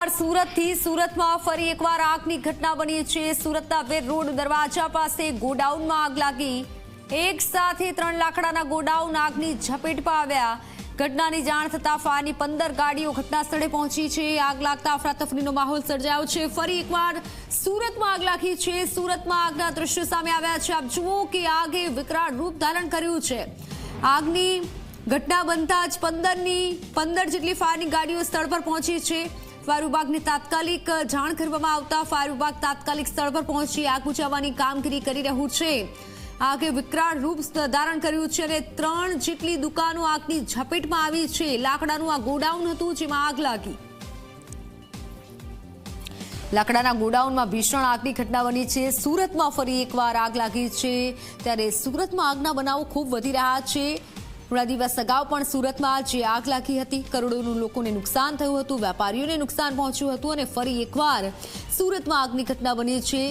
સુરતમાં ફરી એકવાર આગની ઘટના બની છે। સુરતના વેર રોડ દરવાજા પાસે ગોડાઉનમાં આગ લાગી। એક સાથે 3 લાકડાના ગોડાઉન આગની ઝપેટમાં આવ્યા। ઘટનાની જાણ થતાં ફાયરની 15 ગાડીઓ ઘટના સ્થળે પહોંચી છે। આગ લાગતા અફરાતફરીનો માહોલ સર્જાયો છે। ફરી એકવાર સુરતમાં આગ લાગી છે। સુરતમાં આગના દ્રશ્યો સામે આવ્યા છે। આપ જુઓ કે આગે વિકરાળ રૂપ ધારણ કર્યું છે। આગની ઘટના બનતા જ 15 જેટલી ફાયરની ગાડીઓ સ્થળ પર પહોંચી છે। ફાયર વિભાગને તાત્કાલિક જાણ કરવામાં આવતા ફાયર વિભાગ તાત્કાલિક સ્થળ પર પહોંચી આગ બુઝાવવાની કામગીરી કરી રહ્યું છે। આગે વિકરાળ રૂપ ધારણ કર્યું છે અને 3 જેટલી દુકાનો આગની ઝપેટમાં આવી છે। લાકડાનું આ ગોડાઉન હતું જેમાં આગ લાગી। લાકડાના ગોડાઉનમાં ભીષણ આગની ઘટના બની છે। સુરતમાં ફરી એકવાર આગ લાગી છે ત્યારે સુરતમાં આગના બનાવો ખૂબ વધી રહ્યા છે। થોડા દિવસ અગાઉ પણ સુરતમાં જે આગ લાગી હતી કરોડોનું લોકોને નુકસાન થયું હતું, વેપારીઓને નુકસાન પહોંચ્યું હતું અને ફરી એકવાર સુરતમાં આગની ઘટના બની છે।